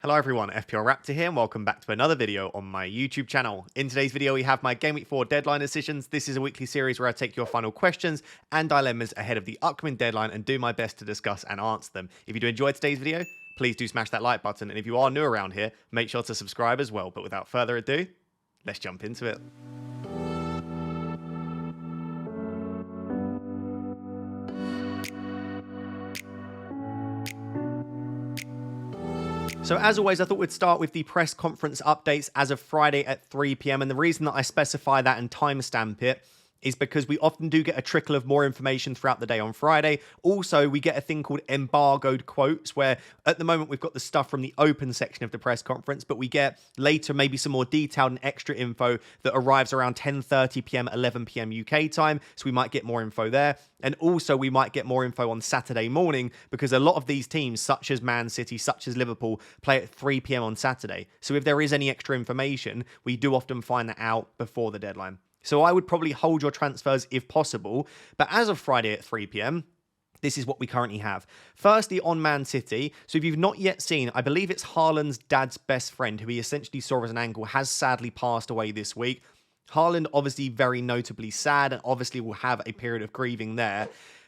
Hello everyone, FPL Raptor here and welcome back to another video on my YouTube channel. In today's video we have my Gameweek 4 deadline decisions. This is a weekly series where I take your final questions and dilemmas ahead of the upcoming deadline and do my best to discuss and answer them. If you do enjoy today's video, please do smash that like button, and if you are new around here, make sure to subscribe as well. But without further ado, let's jump into it. So as always, I thought we'd start with the press conference updates as of Friday at 3 PM. And the reason that I specify that and timestamp it is because we often do get a trickle of more information throughout the day on Friday. Also, we get a thing called embargoed quotes, where at the moment we've got the stuff from the open section of the press conference, but we get later maybe some more detailed and extra info that arrives around 10:30 PM, 11 PM UK time. So we might get more info there. And also we might get more info on Saturday morning because a lot of these teams, such as Man City, such as Liverpool, play at 3 PM on Saturday. So if there is any extra information, we do often find that out before the deadline. So I would probably hold your transfers if possible. But as of Friday at 3 PM, this is what we currently have. Firstly, on Man City. So if you've not yet seen, I believe it's Haaland's dad's best friend, who he essentially saw as an ankle, has sadly passed away this week. Haaland obviously very notably sad and obviously will have a period of grieving there.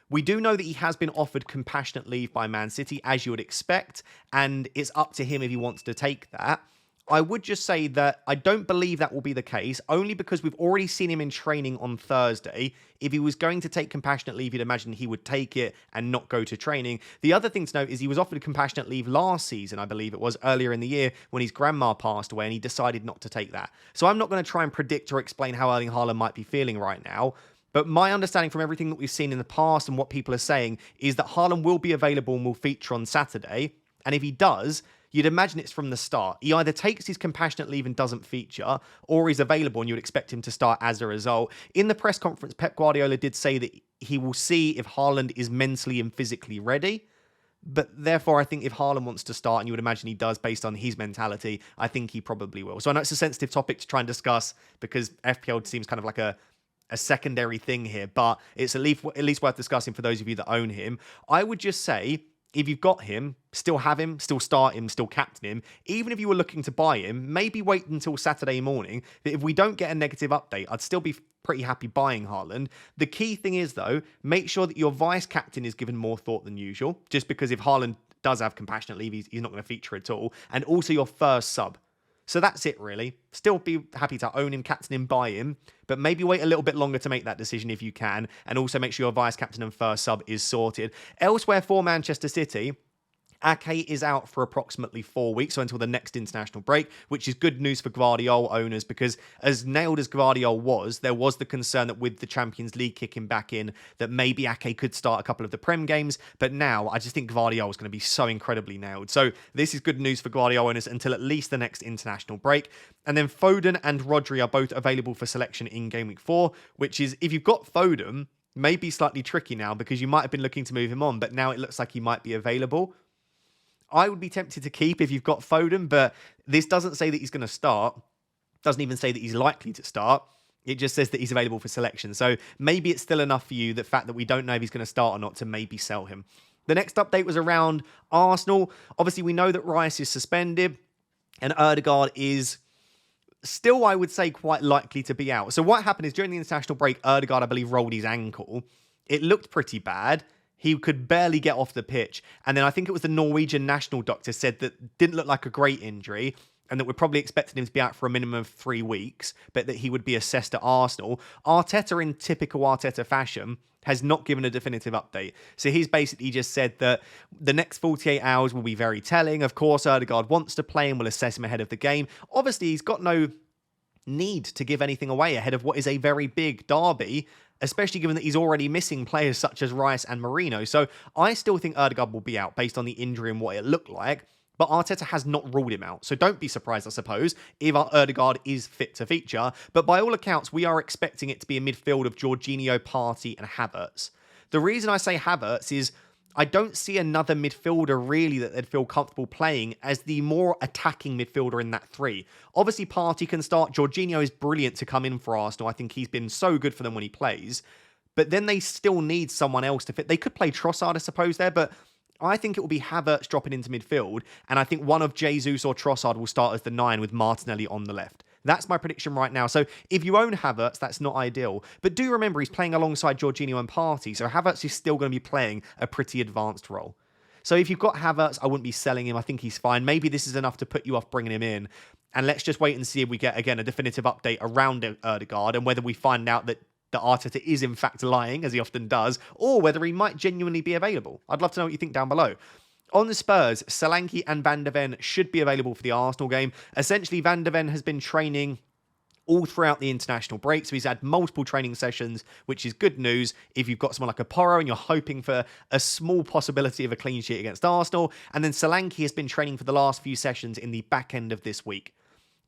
We do know that he has been offered compassionate leave by Man City, as you would expect, and it's up to him if he wants to take that. I would just say that I don't believe that will be the case, only because we've already seen him in training on Thursday. If he was going to take compassionate leave, you'd imagine he would take it and not go to training. The other thing to note is he was offered compassionate leave last season, I believe it was, earlier in the year when his grandma passed away, and he decided not to take that. So I'm not going to try and predict or explain how Erling Haaland might be feeling right now. But my understanding from everything that we've seen in the past and what people are saying is that Haaland will be available and will feature on Saturday. And if he does, you'd imagine it's from the start. He either takes his compassionate leave and doesn't feature, or he's available and you would expect him to start as a result. In the press conference, Pep Guardiola did say that he will see if Haaland is mentally and physically ready. But therefore, I think if Haaland wants to start, and you would imagine he does based on his mentality, I think he probably will. So I know it's a sensitive topic to try and discuss because FPL seems kind of like a secondary thing here, but it's at least worth discussing for those of you that own him. I would just say, if you've got him, still have him, still start him, still captain him. Even if you were looking to buy him, maybe wait until Saturday morning. But if we don't get a negative update, I'd still be pretty happy buying Haaland. The key thing is, though, make sure that your vice captain is given more thought than usual, just because if Haaland does have compassionate leave, he's not going to feature at all. And also your first sub. So that's it, really. Still be happy to own him, captain him, buy him, but maybe wait a little bit longer to make that decision if you can, and also make sure your vice captain and first sub is sorted. Elsewhere for Manchester City, Ake is out for approximately 4 weeks, so until the next international break, which is good news for Guardiola owners because as nailed as Guardiola was, there was the concern that with the Champions League kicking back in, that maybe Ake could start a couple of the Prem games, but now I just think Guardiola is going to be so incredibly nailed. So this is good news for Guardiola owners until at least the next international break. And then Foden and Rodri are both available for selection in Game Week 4, which is, if you've got Foden, maybe slightly tricky now because you might have been looking to move him on, but now it looks like he might be available. I would be tempted to keep if you've got Foden, but this doesn't say that he's going to start. Doesn't even say that he's likely to start. It just says that he's available for selection. So maybe it's still enough for you, the fact that we don't know if he's going to start or not, to maybe sell him. The next update was around Arsenal. Obviously, we know that Rice is suspended and Ødegaard is still, I would say, quite likely to be out. So what happened is during the international break, Ødegaard, I believe, rolled his ankle. It looked pretty bad. He could barely get off the pitch. And then I think it was the Norwegian national doctor said that didn't look like a great injury and that we're probably expecting him to be out for a minimum of 3 weeks, but that he would be assessed at Arsenal. Arteta, in typical Arteta fashion, has not given a definitive update. So he's basically just said that the next 48 hours will be very telling. Of course, Ødegaard wants to play and will assess him ahead of the game. Obviously, he's got no need to give anything away ahead of what is a very big derby, especially given that he's already missing players such as Rice and Marino. So I still think Ødegaard will be out based on the injury and what it looked like, but Arteta has not ruled him out. So don't be surprised, I suppose, if Ødegaard is fit to feature. But by all accounts, we are expecting it to be a midfield of Jorginho, Partey and Havertz. The reason I say Havertz is I don't see another midfielder really that they'd feel comfortable playing as the more attacking midfielder in that three. Obviously, Partey can start. Jorginho is brilliant to come in for Arsenal. I think he's been so good for them when he plays. But then they still need someone else to fit. They could play Trossard, I suppose, there, but I think it will be Havertz dropping into midfield, and I think one of Jesus or Trossard will start as the 9 with Martinelli on the left. That's my prediction right now. So if you own Havertz, that's not ideal. But do remember, he's playing alongside Jorginho and Partey, so Havertz is still going to be playing a pretty advanced role. So if you've got Havertz, I wouldn't be selling him. I think he's fine. Maybe this is enough to put you off bringing him in. And let's just wait and see if we get, again, a definitive update around Odegaard and whether we find out that Arteta is in fact lying, as he often does, or whether he might genuinely be available. I'd love to know what you think down below. On the Spurs, Solanke and Van de Ven should be available for the Arsenal game. Essentially, Van de Ven has been training all throughout the international break, so he's had multiple training sessions, which is good news if you've got someone like a Porro and you're hoping for a small possibility of a clean sheet against Arsenal. And then Solanke has been training for the last few sessions in the back end of this week.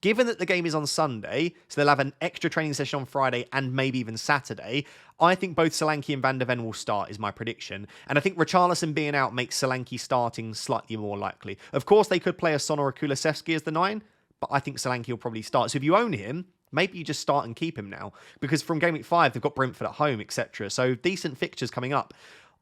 Given that the game is on Sunday, so they'll have an extra training session on Friday and maybe even Saturday, I think both Solanke and Van de Ven will start, is my prediction. And I think Richarlison being out makes Solanke starting slightly more likely. Of course, they could play a Son or a Kulusevski as the 9, but I think Solanke will probably start. So if you own him, maybe you just start and keep him now. Because from Gameweek 5, they've got Brentford at home, etc. So decent fixtures coming up.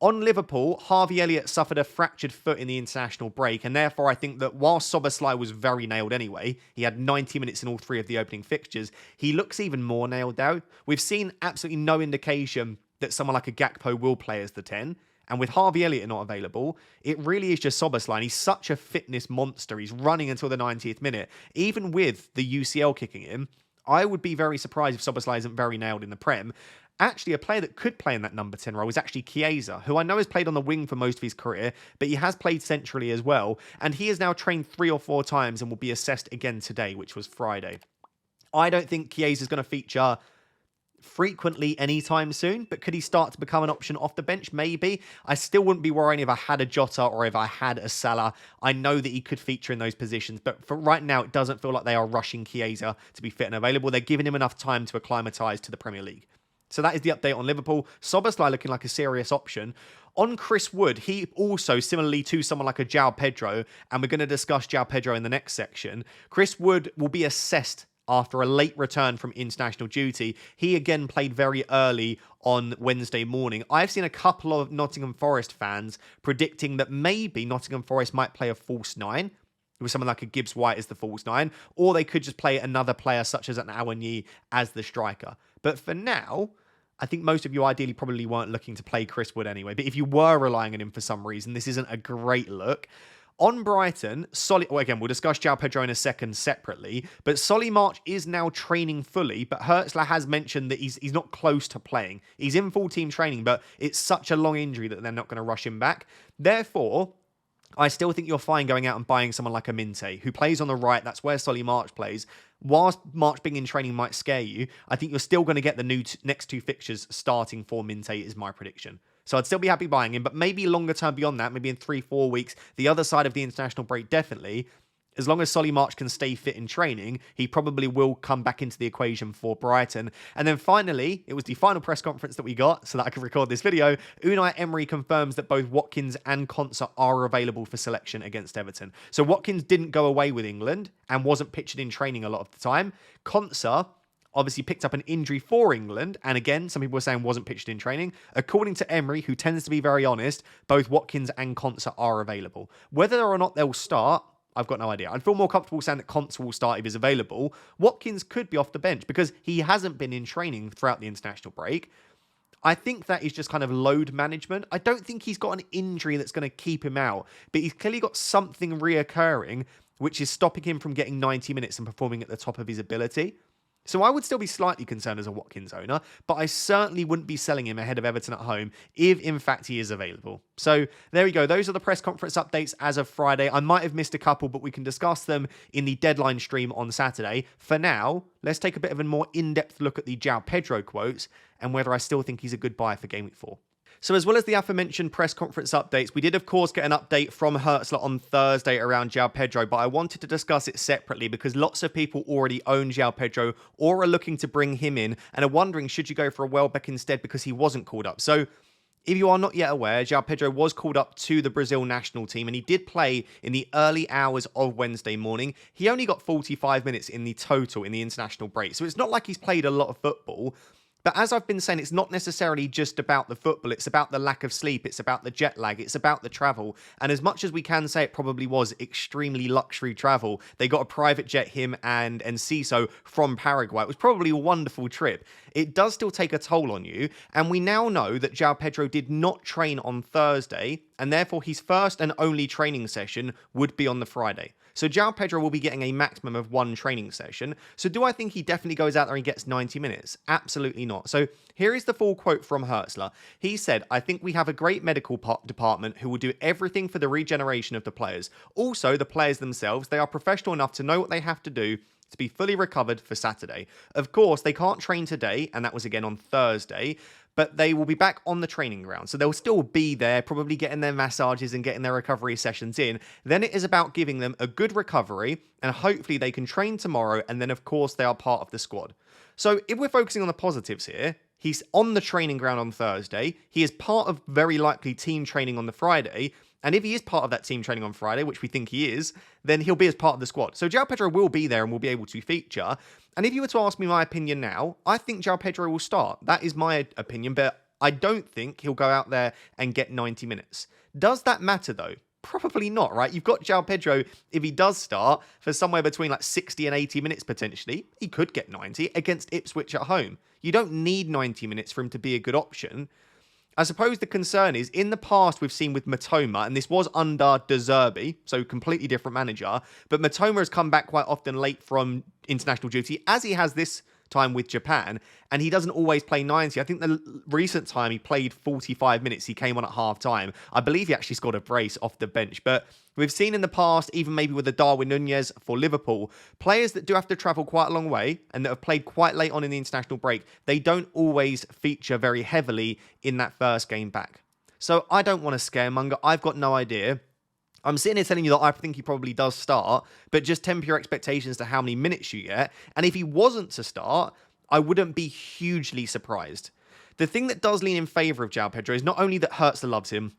On Liverpool, Harvey Elliott suffered a fractured foot in the international break, and therefore I think that while Szoboszlai was very nailed anyway, he had 90 minutes in all 3 of the opening fixtures, he looks even more nailed now. We've seen absolutely no indication that someone like a Gakpo will play as the 10, and with Harvey Elliott not available, it really is just Szoboszlai, and he's such a fitness monster. He's running until the 90th minute. Even with the UCL kicking in, I would be very surprised if Szoboszlai isn't very nailed in the Prem. Actually, a player that could play in that number 10 role is actually Chiesa, who I know has played on the wing for most of his career, but he has played centrally as well, and he has now trained 3 or 4 times and will be assessed again today, which was Friday. I don't think Chiesa is going to feature frequently anytime soon, but could he start to become an option off the bench? Maybe. I still wouldn't be worrying if I had a Jota or if I had a Salah. I know that he could feature in those positions, but for right now, it doesn't feel like they are rushing Chiesa to be fit and available. They're giving him enough time to acclimatise to the Premier League. So that is the update on Liverpool. Szoboszlai looking like a serious option. On Chris Wood, he also, similarly to someone like a Joao Pedro, and we're going to discuss Joao Pedro in the next section, Chris Wood will be assessed after a late return from international duty. He again played very early on Wednesday morning. I've seen a couple of Nottingham Forest fans predicting that maybe Nottingham Forest might play a false 9, with someone like a Gibbs White as the false 9, or they could just play another player such as an Awoniyi as the striker. But for now, I think most of you ideally probably weren't looking to play Chris Wood anyway. But if you were relying on him for some reason, this isn't a great look. On Brighton, again, we'll discuss Joao Pedro in a second separately, but Solly March is now training fully, but Hertzler has mentioned that he's not close to playing. He's in full team training, but it's such a long injury that they're not going to rush him back. Therefore, I still think you're fine going out and buying someone like a Minte, who plays on the right. That's where Solly March plays. Whilst March being in training might scare you, I think you're still going to get the next 2 fixtures starting for Minte, is my prediction. So I'd still be happy buying him, but maybe longer term beyond that, maybe in 3-4 weeks, the other side of the international break, definitely. As long as Solly March can stay fit in training, he probably will come back into the equation for Brighton. And then finally, it was the final press conference that we got so that I could record this video. Unai Emery confirms that both Watkins and Konsa are available for selection against Everton. So Watkins didn't go away with England and wasn't pictured in training a lot of the time. Konsa obviously picked up an injury for England, and again, some people were saying wasn't pictured in training. According to Emery, who tends to be very honest, both Watkins and Konsa are available. Whether or not they'll start, I've got no idea. I'd feel more comfortable saying that Konsa will start if he's available. Watkins could be off the bench because he hasn't been in training throughout the international break. I think that is just kind of load management. I don't think he's got an injury that's going to keep him out, but he's clearly got something reoccurring, which is stopping him from getting 90 minutes and performing at the top of his ability. So I would still be slightly concerned as a Watkins owner, but I certainly wouldn't be selling him ahead of Everton at home if, in fact, he is available. So there we go. Those are the press conference updates as of Friday. I might have missed a couple, but we can discuss them in the deadline stream on Saturday. For now, let's take a bit of a more in-depth look at the Joao Pedro quotes and whether I still think he's a good buy for Gameweek 4. So as well as the aforementioned press conference updates, we did of course get an update from Hertzler on Thursday around Joao Pedro, but I wanted to discuss it separately because lots of people already own Joao Pedro or are looking to bring him in and are wondering, should you go for a Welbeck instead because he wasn't called up? So if you are not yet aware, Joao Pedro was called up to the Brazil national team and he did play in the early hours of Wednesday morning. He only got 45 minutes in the total in the international break, so it's not like he's played a lot of football. But as I've been saying, it's not necessarily just about the football. It's about the lack of sleep. It's about the jet lag. It's about the travel. And as much as we can say it probably was extremely luxury travel, they got a private jet, him and Enciso, from Paraguay. It was probably a wonderful trip. It does still take a toll on you. And we now know that Joao Pedro did not train on Thursday, and therefore his first and only training session would be on the Friday. So Joao Pedro will be getting a maximum of one training session. So do I think he definitely goes out there and gets 90 minutes? Absolutely not. So here is the full quote from Hertzler. He said, "I think we have a great medical department who will do everything for the regeneration of the players. Also, the players themselves, they are professional enough to know what they have to do to be fully recovered for Saturday. Of course, they can't train today," and that was again on Thursday, "but they will be back on the training ground. So they'll still be there, probably getting their massages and getting their recovery sessions in. Then it is about giving them a good recovery, and hopefully they can train tomorrow, and then of course they are part of the squad." So if we're focusing on the positives here, he's on the training ground on Thursday. He is part of very likely team training on the Friday. And if he is part of that team training on Friday, which we think he is, then he'll be as part of the squad. So Joao Pedro will be there and will be able to feature. And if you were to ask me my opinion now, I think Joao Pedro will start. That is my opinion, but I don't think he'll go out there and get 90 minutes. Does that matter though? Probably not, right? You've got Joao Pedro, if he does start, for somewhere between like 60 and 80 minutes potentially. He could get 90 against Ipswich at home. You don't need 90 minutes for him to be a good option. I suppose the concern is, in the past we've seen with Matoma, and this was under De Zerbi, so completely different manager, but Matoma has come back quite often late from international duty, as he has this time with Japan, and he doesn't always play 90. I think the recent time he played 45 minutes, he came on at half time. I believe he actually scored a brace off the bench, but we've seen in the past, even maybe with the Darwin Nunez for Liverpool, players that do have to travel quite a long way and that have played quite late on in the international break, they don't always feature very heavily in that first game back. So I don't want to scaremonger. I've got no idea. I'm sitting here telling you that I think he probably does start, but just temper your expectations to how many minutes you get. And if he wasn't to start, I wouldn't be hugely surprised. The thing that does lean in favour of Joao Pedro is not only that Hertzler loves him,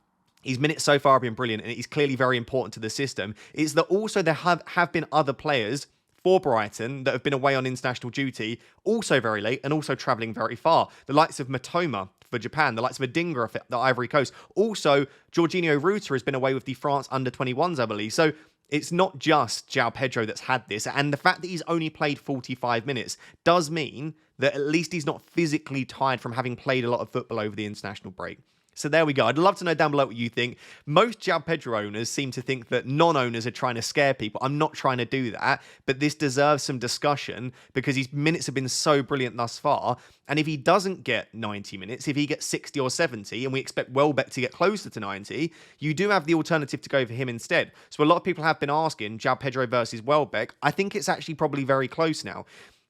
his minutes so far have been brilliant, and he's clearly very important to the system, it's that also there have been other players for Brighton that have been away on international duty, also very late and also travelling very far. The likes of Matoma for Japan, the likes of Adingra for the Ivory Coast. Also, Jorginho Ruta has been away with the France under-21s, I believe. So it's not just Joao Pedro that's had this. And the fact that he's only played 45 minutes does mean that at least he's not physically tired from having played a lot of football over the international break. So there we go. I'd love to know down below what you think. Most Joao Pedro owners seem to think that non-owners are trying to scare people. I'm not trying to do that, but this deserves some discussion because his minutes have been so brilliant thus far. And if he doesn't get 90 minutes, if he gets 60 or 70, and we expect Welbeck to get closer to 90, you do have the alternative to go for him instead. So a lot of people have been asking Joao Pedro versus Welbeck. I think it's actually probably very close now.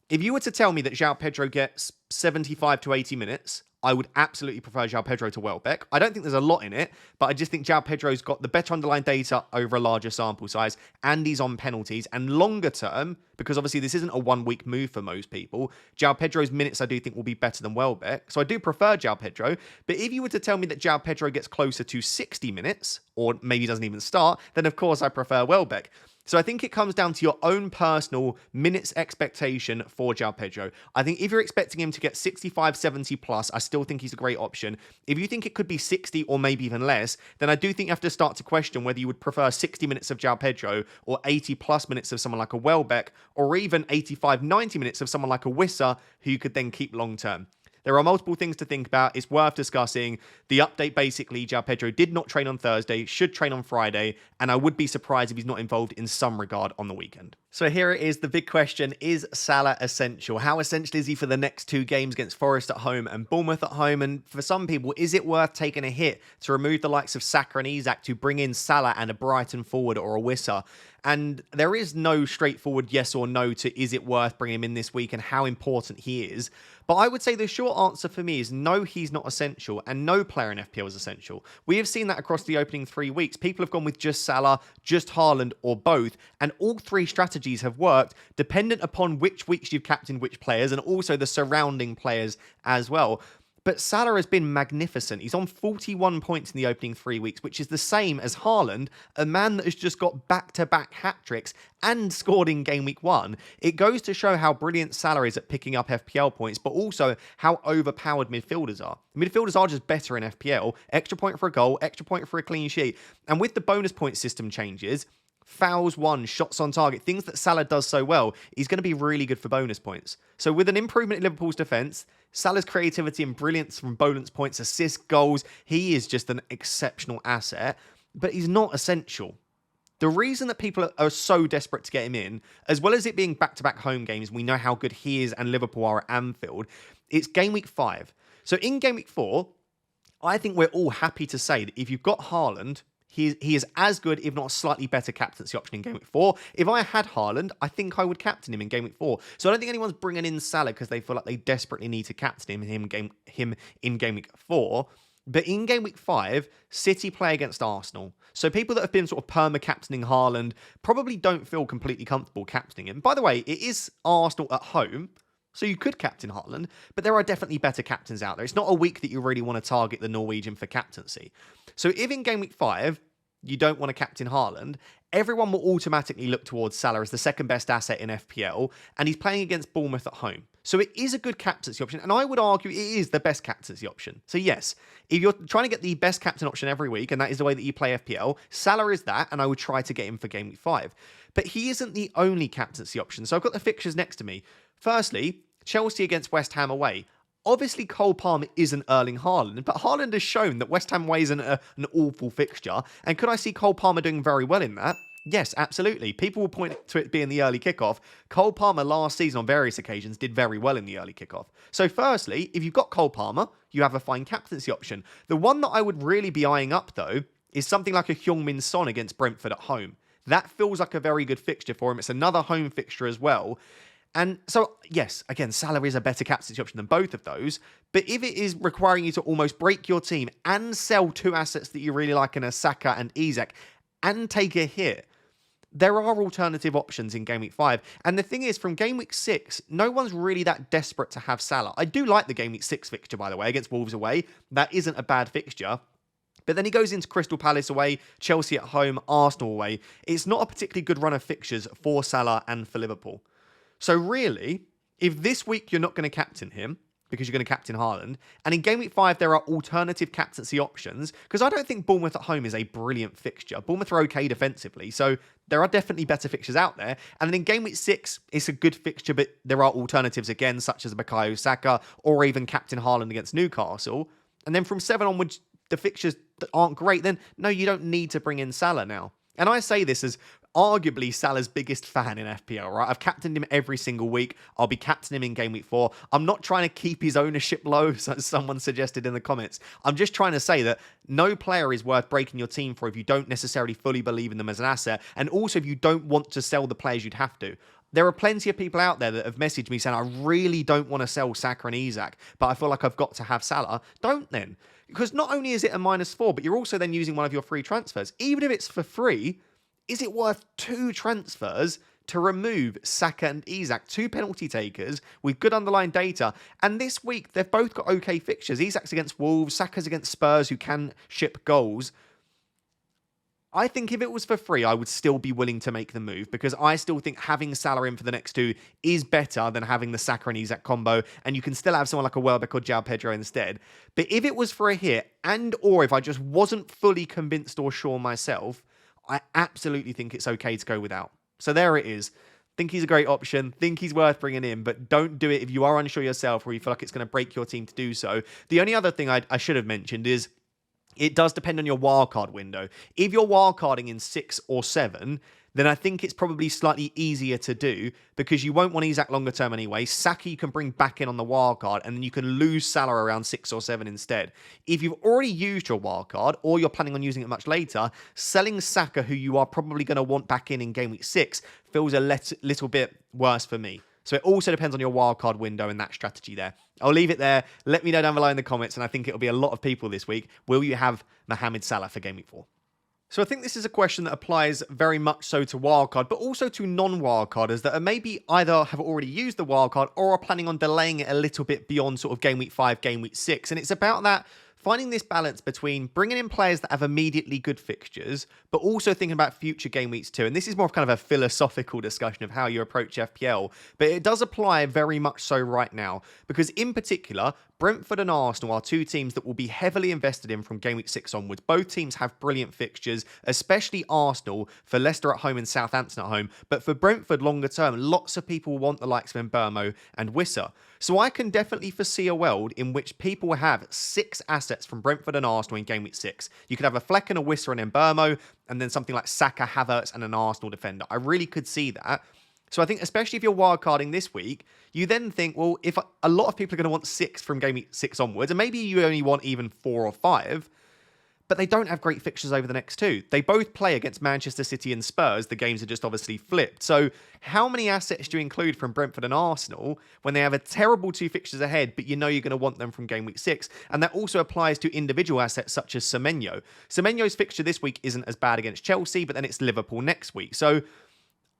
If you were to tell me that Joao Pedro gets 75 to 80 minutes, I would absolutely prefer Joao Pedro to Welbeck. I don't think there's a lot in it, but I just think Joao Pedro's got the better underlying data over a larger sample size, and he's on penalties. And longer term, because obviously this isn't a one-week move for most people, Joao Pedro's minutes I do think will be better than Welbeck. So I do prefer Joao Pedro. But if you were to tell me that Joao Pedro gets closer to 60 minutes, or maybe doesn't even start, then of course I prefer Welbeck. So I think it comes down to your own personal minutes expectation for Joao Pedro. I think if you're expecting him to get 65, 70 plus, I still think he's a great option. If you think it could be 60 or maybe even less, then I do think you have to start to question whether you would prefer 60 minutes of Joao Pedro or 80 plus minutes of someone like a Welbeck, or even 85, 90 minutes of someone like a Wissa, who you could then keep long term. There are multiple things to think about. It's worth discussing. The update, basically, Joao Pedro did not train on Thursday, should train on Friday, and I would be surprised if he's not involved in some regard on the weekend. So here it is, the big question. Is Salah essential? How essential is he for the next two games against Forest at home and Bournemouth at home? And for some people, is it worth taking a hit to remove the likes of Saka and Isak to bring in Salah and a Brighton forward or a Wissa? And there is no straightforward yes or no to is it worth bringing him in this week and how important he is. But I would say the short answer for me is no, he's not essential, and no player in FPL is essential. We have seen that across the opening 3 weeks. People have gone with just Salah, just Haaland, or both, and all three strategies have worked dependent upon which weeks you've captained which players and also the surrounding players as well. But Salah has been magnificent. He's on 41 points in the opening 3 weeks, which is the same as Haaland, a man that has just got back-to-back hat-tricks and scored in game week 1. It goes to show how brilliant Salah is at picking up FPL points, but also how overpowered midfielders are. Midfielders are just better in FPL. Extra point for a goal, extra point for a clean sheet. And with the bonus point system changes, fouls won, shots on target, things that Salah does so well, he's going to be really good for bonus points. So with an improvement in Liverpool's defence, Salah's creativity and brilliance from bonus points, assists, goals, he is just an exceptional asset, but he's not essential. The reason that people are so desperate to get him in, as well as it being back-to-back home games, we know how good he is and Liverpool are at Anfield, it's game week 5. So in game week 4, I think we're all happy to say that if you've got Haaland, he is as good, if not a slightly better captaincy option in game week 4. If I had Haaland, I think I would captain him in game week 4. So I don't think anyone's bringing in Salah because they feel like they desperately need to captain him in game week 4. But in game week 5, City play against Arsenal. So people that have been sort of perma-captaining Haaland probably don't feel completely comfortable captaining him. By the way, it is Arsenal at home, so you could captain Haaland, but there are definitely better captains out there. It's not a week that you really want to target the Norwegian for captaincy. So if in game week 5, you don't want to captain Haaland, everyone will automatically look towards Salah as the second best asset in FPL, and he's playing against Bournemouth at home. So it is a good captaincy option, and I would argue it is the best captaincy option. So yes, if you're trying to get the best captain option every week, and that is the way that you play FPL, Salah is that, and I would try to get him for game week 5. But he isn't the only captaincy option. So I've got the fixtures next to me. Firstly, Chelsea against West Ham away. Obviously, Cole Palmer isn't Erling Haaland, but Haaland has shown that West Ham away isn't an awful fixture. And could I see Cole Palmer doing very well in that? Yes, absolutely. People will point to it being the early kickoff. Cole Palmer last season on various occasions did very well in the early kickoff. So firstly, if you've got Cole Palmer, you have a fine captaincy option. The one that I would really be eyeing up, though, is something like a Heung-min Son against Brentford at home. That feels like a very good fixture for him. It's another home fixture as well. And so, yes, again, Salah is a better captaincy option than both of those. But if it is requiring you to almost break your team and sell two assets that you really like in a Saka and Isak and take a hit, there are alternative options in Game Week 5. And the thing is, from Game Week 6, no one's really that desperate to have Salah. I do like the Game Week 6 fixture, by the way, against Wolves away. That isn't a bad fixture. But then he goes into Crystal Palace away, Chelsea at home, Arsenal away. It's not a particularly good run of fixtures for Salah and for Liverpool. So really, if this week you're not going to captain him, because you're going to captain Haaland, and in Game Week 5 there are alternative captaincy options, because I don't think Bournemouth at home is a brilliant fixture. Bournemouth are okay defensively, so there are definitely better fixtures out there. And then in Game Week 6, it's a good fixture, but there are alternatives again, such as Bukayo Saka, or even captain Haaland against Newcastle. And then from 7 onwards, the fixtures that aren't great, then no, you don't need to bring in Salah now. And I say this as arguably Salah's biggest fan in FPL, right? I've captained him every single week. I'll be captaining him in Game Week 4. I'm not trying to keep his ownership low, as someone suggested in the comments. I'm just trying to say that no player is worth breaking your team for if you don't necessarily fully believe in them as an asset, and also if you don't want to sell the players you'd have to. There are plenty of people out there that have messaged me saying, I really don't want to sell Saka and Isak, but I feel like I've got to have Salah. Don't then. Because not only is it a -4, but you're also then using one of your free transfers. Even if it's for free, is it worth 2 transfers to remove Saka and Isak, 2 penalty takers with good underlying data? And this week, they've both got okay fixtures. Isak's against Wolves, Saka's against Spurs, who can ship goals. I think if it was for free, I would still be willing to make the move, because I still think having Salah in for the next 2 is better than having the Saka and Isak combo, and you can still have someone like a Welbeck or Joao Pedro instead. But if it was for a hit, and or if I just wasn't fully convinced or sure myself, I absolutely think it's okay to go without. So there it is. Think he's a great option. Think he's worth bringing in, but don't do it if you are unsure yourself or you feel like it's going to break your team to do so. The only other thing I should have mentioned is it does depend on your wildcard window. If you're wildcarding in 6 or 7, then I think it's probably slightly easier to do, because you won't want Isak longer term anyway. Saka you can bring back in on the wildcard, and then you can lose Salah around 6 or 7 instead. If you've already used your wildcard, or you're planning on using it much later, selling Saka, who you are probably going to want back in Game Week 6, feels a little bit worse for me. So it also depends on your wildcard window and that strategy there. I'll leave it there. Let me know down below in the comments, and I think it'll be a lot of people this week. Will you have Mohamed Salah for Game Week 4? So I think this is a question that applies very much so to wildcard, but also to non-wildcarders that are maybe either have already used the wildcard or are planning on delaying it a little bit beyond sort of game week 5, game week 6. And it's about that finding this balance between bringing in players that have immediately good fixtures, but also thinking about future game weeks too. And this is more of kind of a philosophical discussion of how you approach FPL, but it does apply very much so right now, because in particular, Brentford and Arsenal are two teams that will be heavily invested in from game week 6 onwards. Both teams have brilliant fixtures, especially Arsenal for Leicester at home and Southampton at home. But for Brentford longer term, lots of people want the likes of Mbeumo and Wissa. So I can definitely foresee a world in which people have 6 assets from Brentford and Arsenal in game week 6. You could have a Fleck and a Wissa and Mbeumo, and then something like Saka, Havertz, and an Arsenal defender. I really could see that. So I think especially if you're wildcarding this week, you then think, well, if a lot of people are going to want 6 from game week 6 onwards, and maybe you only want even 4 or 5, but they don't have great fixtures over the next 2. They both play against Manchester City and Spurs. The games are just obviously flipped. So how many assets do you include from Brentford and Arsenal when they have a terrible 2 fixtures ahead, but you know you're going to want them from game week 6? And that also applies to individual assets such as Semenyo. Semenyo's fixture this week isn't as bad against Chelsea, but then it's Liverpool next week. So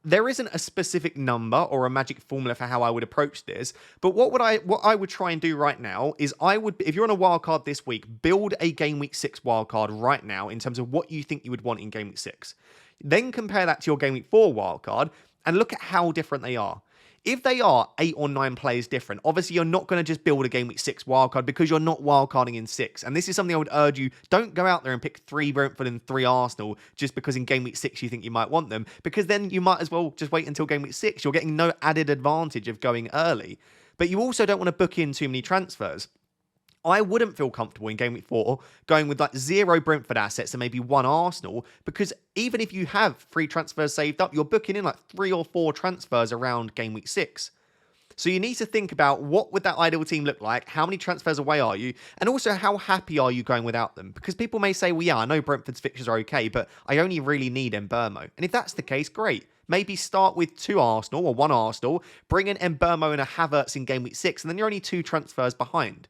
there isn't a specific number or a magic formula for how I would approach this, but what I would try and do right now is if you're on a wildcard this week, build a game week 6 wildcard right now in terms of what you think you would want in game week 6. Then compare that to your game week 4 wildcard and look at how different they are. If they are 8 or 9 players different, obviously you're not going to just build a game week 6 wildcard because you're not wildcarding in 6. And this is something I would urge you, don't go out there and pick 3 Brentford and 3 Arsenal just because in game week 6 you think you might want them, because then you might as well just wait until game week 6. You're getting no added advantage of going early. But you also don't want to book in too many transfers. I wouldn't feel comfortable in game week 4 going with like 0 Brentford assets and maybe 1 Arsenal, because even if you have 3 transfers saved up, you're booking in like 3 or 4 transfers around game week 6. So you need to think about what would that ideal team look like, how many transfers away are you, and also how happy are you going without them? Because people may say, well, yeah, I know Brentford's fixtures are okay, but I only really need Mbeumo. And if that's the case, great. Maybe start with 2 Arsenal or 1 Arsenal, bring in Mbeumo and a Havertz in game week 6, and then you're only 2 transfers behind.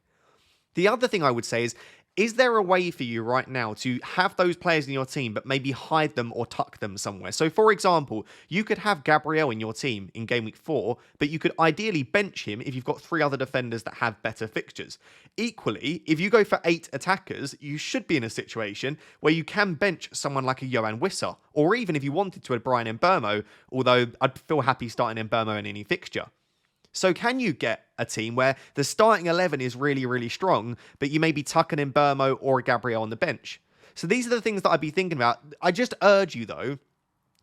The other thing I would say is there a way for you right now to have those players in your team, but maybe hide them or tuck them somewhere? So, for example, you could have Gabriel in your team in game week 4, but you could ideally bench him if you've got 3 other defenders that have better fixtures. Equally, if you go for 8 attackers, you should be in a situation where you can bench someone like a Joao Wissa, or even if you wanted to, a Brian Mbeumo, although I'd feel happy starting Mbeumo in any fixture. So can you get a team where the starting 11 is really, really strong, but you maybe tuck an Mbeumo or a Gabriel on the bench? So these are the things that I'd be thinking about. I just urge you, though,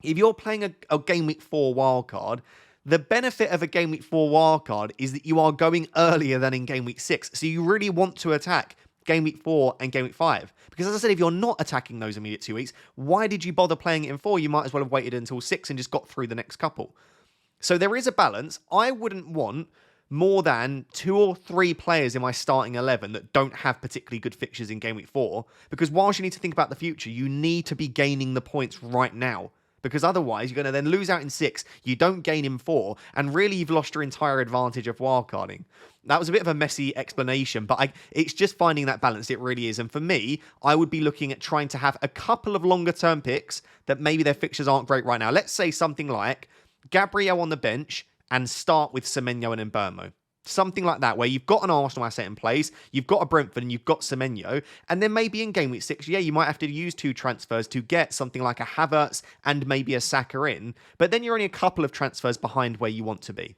if you're playing a game week 4 wildcard, the benefit of a game week 4 wildcard is that you are going earlier than in game week 6. So you really want to attack game week 4 and game week 5. Because as I said, if you're not attacking those immediate 2 weeks, why did you bother playing it in 4? You might as well have waited until 6 and just got through the next couple. So there is a balance. I wouldn't want more than 2 or 3 players in my starting 11 that don't have particularly good fixtures in game week 4, because whilst you need to think about the future, you need to be gaining the points right now, because otherwise you're going to then lose out in 6, you don't gain in 4, and really you've lost your entire advantage of wildcarding. That was a bit of a messy explanation, but it's just finding that balance, it really is. And for me, I would be looking at trying to have a couple of longer term picks that maybe their fixtures aren't great right now. Let's say something like Gabriel on the bench and start with Semenyo and Mbeumo. Something like that, where you've got an Arsenal asset in place, you've got a Brentford and you've got Semenyo, and then maybe in game week 6, yeah, you might have to use 2 transfers to get something like a Havertz and maybe a Saka in, but then you're only a couple of transfers behind where you want to be.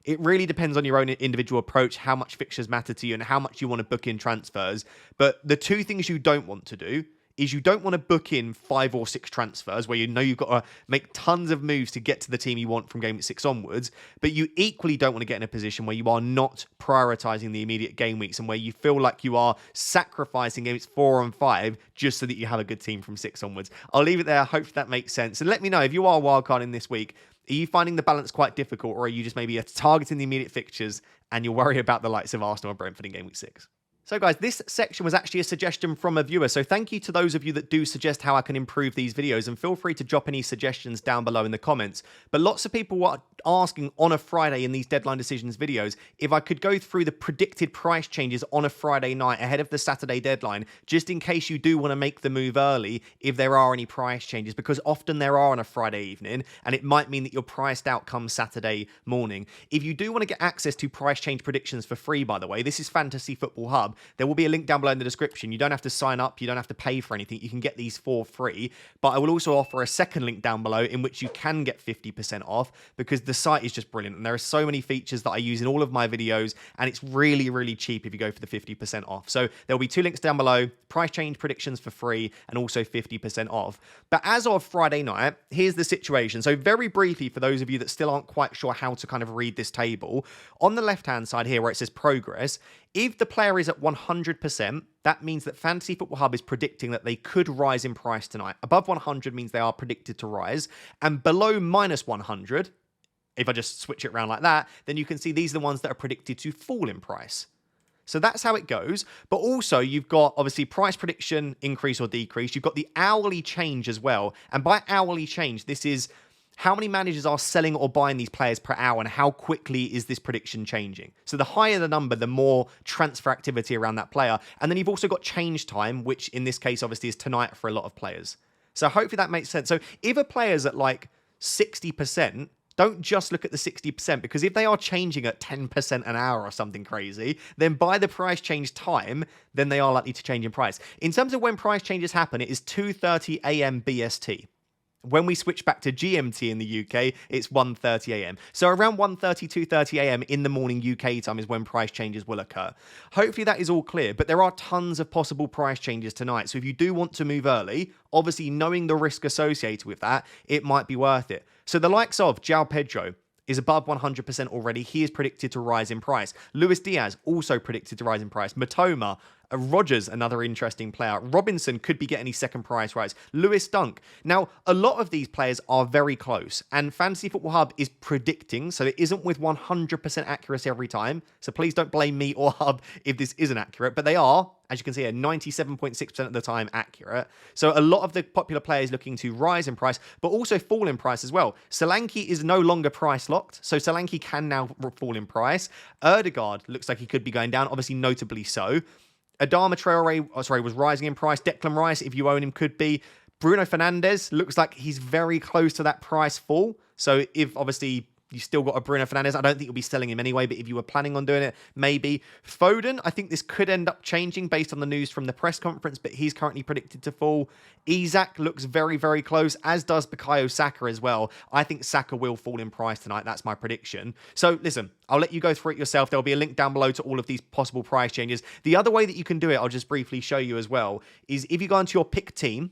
It really depends on your own individual approach, how much fixtures matter to you and how much you want to book in transfers. But the 2 things you don't want to do is you don't want to book in 5 or 6 transfers where you know you've got to make tons of moves to get to the team you want from game week 6 onwards, but you equally don't want to get in a position where you are not prioritizing the immediate game weeks and where you feel like you are sacrificing games 4 and 5 just so that you have a good team from 6 onwards. I'll leave it there. I hope that makes sense. And let me know if you are wildcarding this week, are you finding the balance quite difficult, or are you just maybe targeting the immediate fixtures and you'll worry about the likes of Arsenal and Brentford in game week 6? So guys, this section was actually a suggestion from a viewer, so thank you to those of you that do suggest how I can improve these videos, and feel free to drop any suggestions down below in the comments. But lots of people asking on a Friday in these deadline decisions videos if I could go through the predicted price changes on a Friday night ahead of the Saturday deadline, just in case you do want to make the move early if there are any price changes, because often there are on a Friday evening, and it might mean that you're priced out come Saturday morning. If you do want to get access to price change predictions for free, by the way, this is Fantasy Football Hub. There will be a link down below in the description. You don't have to sign up. You don't have to pay for anything. You can get these for free. But I will also offer a second link down below in which you can get 50% off, because the site is just brilliant. And there are so many features that I use in all of my videos, and it's really, really cheap if you go for the 50% off. So there'll be 2 links down below, price change predictions for free, and also 50% off. But as of Friday night, here's the situation. So very briefly, for those of you that still aren't quite sure how to kind of read this table, on the left-hand side here where it says progress, if the player is at 100%, that means that Fantasy Football Hub is predicting that they could rise in price tonight. Above 100 means they are predicted to rise, and below minus 100, if I just switch it around like that, then you can see these are the ones that are predicted to fall in price. So that's how it goes. But also you've got obviously price prediction, increase or decrease. You've got the hourly change as well. And by hourly change, this is how many managers are selling or buying these players per hour, and how quickly is this prediction changing. So the higher the number, the more transfer activity around that player. And then you've also got change time, which in this case obviously is tonight for a lot of players. So hopefully that makes sense. So if a player's at like 60%, don't just look at the 60%, because if they are changing at 10% an hour or something crazy, then by the price change time, then they are likely to change in price. In terms of when price changes happen, it is 2:30 a.m. BST. When we switch back to GMT in the UK, it's 1:30 a.m. So around 1:30, 2:30 a.m. in the morning UK time is when price changes will occur. Hopefully that is all clear, but there are tons of possible price changes tonight. So if you do want to move early, obviously knowing the risk associated with that, it might be worth it. So the likes of Joao Pedro is above 100% already. He is predicted to rise in price. Luis Diaz also predicted to rise in price. Matoma, Rogers, another interesting player. Robinson could be getting his second price rise. Lewis Dunk. Now, a lot of these players are very close, and Fantasy Football Hub is predicting, so it isn't with 100% accuracy every time. So please don't blame me or Hub if this isn't accurate, but they are, as you can see here, 97.6% of the time accurate. So a lot of the popular players looking to rise in price, but also fall in price as well. Solanke is no longer price locked, so Solanke can now fall in price. Erdegaard looks like he could be going down, obviously notably so. Adama Traore, was rising in price. Declan Rice, if you own him, could be. Bruno Fernandes looks like he's very close to that price fall. So if obviously you still got a Bruno Fernandes, I don't think you'll be selling him anyway, but if you were planning on doing it, maybe. Foden, I think this could end up changing based on the news from the press conference, but he's currently predicted to fall. Isak looks very, very close, as does Bukayo Saka as well. I think Saka will fall in price tonight. That's my prediction. So listen, I'll let you go through it yourself. There'll be a link down below to all of these possible price changes. The other way that you can do it, I'll just briefly show you as well, is if you go into your pick team.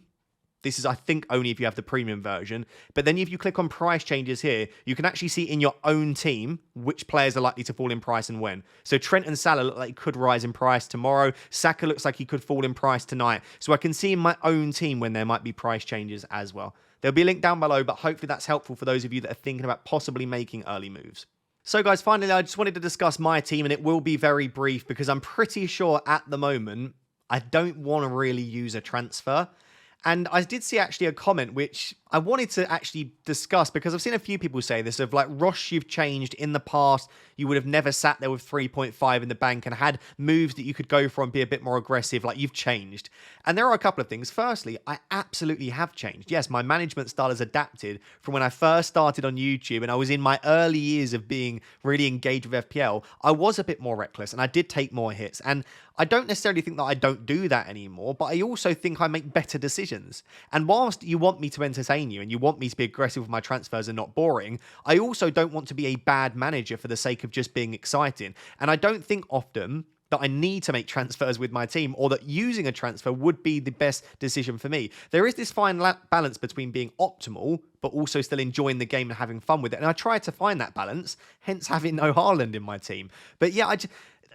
This is, I think, only if you have the premium version. But then if you click on price changes here, you can actually see in your own team which players are likely to fall in price and when. So Trent and Salah look like they could rise in price tomorrow. Saka looks like he could fall in price tonight. So I can see in my own team when there might be price changes as well. There'll be a link down below, but hopefully that's helpful for those of you that are thinking about possibly making early moves. So guys, finally, I just wanted to discuss my team, and it will be very brief because I'm pretty sure at the moment I don't want to really use a transfer. And I did see actually a comment which I wanted to actually discuss, because I've seen a few people say this of like, Rosh, you've changed in the past. You would have never sat there with 3.5 in the bank and had moves that you could go for and be a bit more aggressive. Like, you've changed. And there are a couple of things. Firstly, I absolutely have changed. Yes, my management style has adapted from when I first started on YouTube and I was in my early years of being really engaged with FPL. I was a bit more reckless and I did take more hits. And I don't necessarily think that I don't do that anymore, but I also think I make better decisions. And whilst you want me to entertain you and you want me to be aggressive with my transfers and not boring, I also don't want to be a bad manager for the sake of just being exciting. And I don't think often that I need to make transfers with my team, or that using a transfer would be the best decision for me. There is this fine balance between being optimal, but also still enjoying the game and having fun with it. And I try to find that balance, hence having no Haaland in my team. But yeah,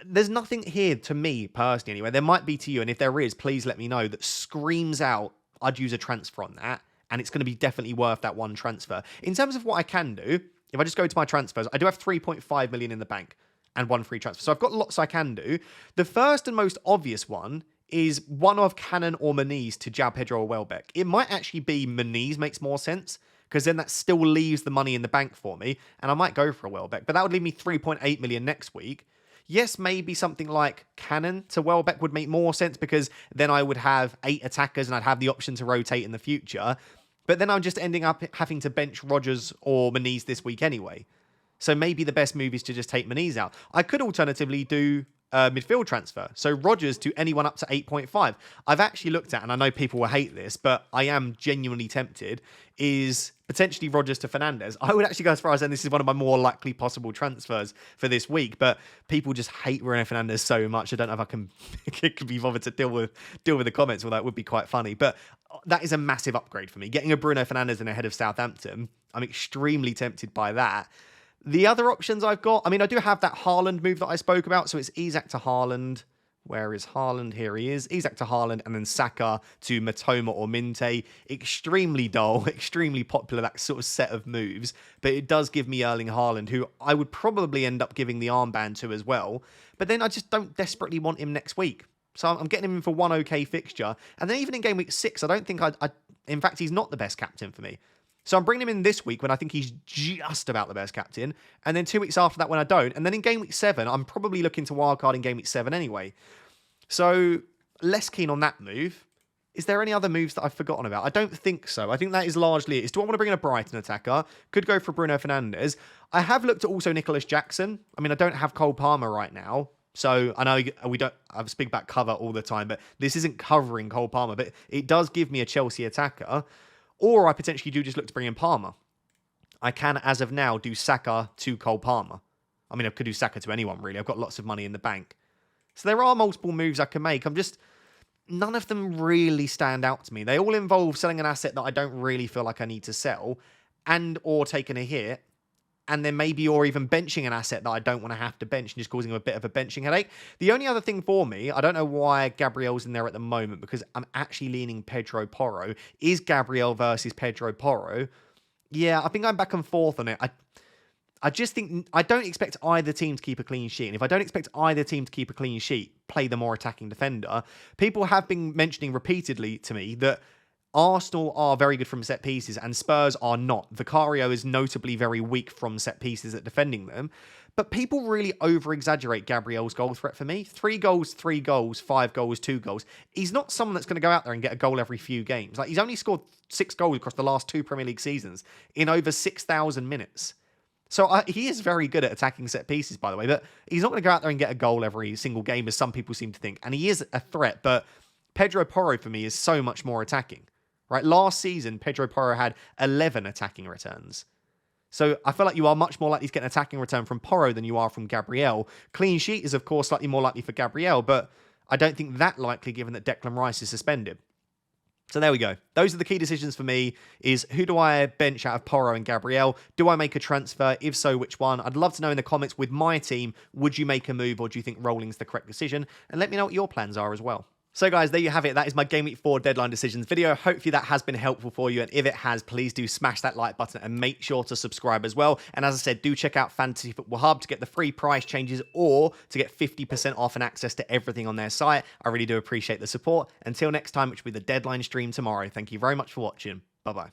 there's nothing here to me personally anyway. There might be to you, and if there is, please let me know, that screams out I'd use a transfer on that, and it's going to be definitely worth that one transfer. In terms of what I can do, if I just go to my transfers, I do have 3.5 million in the bank and one free transfer. So I've got lots I can do. The first and most obvious one is one of Cannon or Maniz to Joao Pedro or Welbeck. It might actually be Maniz, makes more sense, because then that still leaves the money in the bank for me, and I might go for a Welbeck, but that would leave me 3.8 million next week. Yes, maybe something like Cannon to Welbeck would make more sense, because then I would have 8 attackers and I'd have the option to rotate in the future. But then I'm just ending up having to bench Rodgers or Muniz this week anyway. So maybe the best move is to just take Muniz out. I could alternatively do a midfield transfer. So Rodgers to anyone up to 8.5. I've actually looked at, and I know people will hate this, but I am genuinely tempted, is potentially Rodgers to Fernandes. I would actually go as far as saying this is one of my more likely possible transfers for this week, but people just hate Bruno Fernandes so much. I don't know if I can be bothered to deal with the comments, although it would be quite funny. But that is a massive upgrade for me. Getting a Bruno Fernandes in ahead of Southampton, I'm extremely tempted by that. The other options I've got, I mean, I do have that Haaland move that I spoke about. So it's Isak to Haaland. Where is Haaland? Here he is. Isak to Haaland, and then Saka to Matoma or Minte. Extremely dull, extremely popular, that sort of set of moves. But it does give me Erling Haaland, who I would probably end up giving the armband to as well. But then I just don't desperately want him next week. So I'm getting him in for one okay fixture. And then even in game week 6, I don't think in fact, he's not the best captain for me. So I'm bringing him in this week when I think he's just about the best captain. And then 2 weeks after that when I don't. And then in game week 7, I'm probably looking to wildcard in game week 7 anyway. So less keen on that move. Is there any other moves that I've forgotten about? I don't think so. I think that is largely it. Do I want to bring in a Brighton attacker? Could go for Bruno Fernandes. I have looked at also Nicholas Jackson. I mean, I don't have Cole Palmer right now. So I know I speak about cover all the time, but this isn't covering Cole Palmer. But it does give me a Chelsea attacker. Or I potentially do just look to bring in Palmer. I can, as of now, do Saka to Cole Palmer. I mean, I could do Saka to anyone, really. I've got lots of money in the bank. So there are multiple moves I can make. None of them really stand out to me. They all involve selling an asset that I don't really feel like I need to sell, and or taking a hit, and then maybe or even benching an asset that I don't want to have to bench and just causing a bit of a benching headache. The only other thing for me, I don't know why Gabriel's in there at the moment, because I'm actually leaning Pedro Porro. Is Gabriel versus Pedro Porro? Yeah, I've been going back and forth on it. I just think I don't expect either team to keep a clean sheet. And if I don't expect either team to keep a clean sheet, play the more attacking defender. People have been mentioning repeatedly to me that Arsenal are very good from set pieces and Spurs are not. Vicario is notably very weak from set pieces at defending them. But people really over-exaggerate Gabriel's goal threat for me. 3 goals, 3 goals, 5 goals, 2 goals. He's not someone that's going to go out there and get a goal every few games. Like, he's only scored 6 goals across the last 2 Premier League seasons in over 6,000 minutes. So he is very good at attacking set pieces, by the way, but he's not going to go out there and get a goal every single game, as some people seem to think. And he is a threat, but Pedro Porro, for me, is so much more attacking. Right? Last season, Pedro Porro had 11 attacking returns. So I feel like you are much more likely to get an attacking return from Porro than you are from Gabriel. Clean sheet is, of course, slightly more likely for Gabriel, but I don't think that likely given that Declan Rice is suspended. So there we go. Those are the key decisions for me, is who do I bench out of Porro and Gabriel? Do I make a transfer? If so, which one? I'd love to know in the comments with my team, would you make a move or do you think rolling's the correct decision? And let me know what your plans are as well. So guys, there you have it. That is my Game Week 4 deadline decisions video. Hopefully that has been helpful for you. And if it has, please do smash that like button and make sure to subscribe as well. And as I said, do check out Fantasy Football Hub to get the free price changes or to get 50% off and access to everything on their site. I really do appreciate the support. Until next time, which will be the deadline stream tomorrow. Thank you very much for watching. Bye-bye.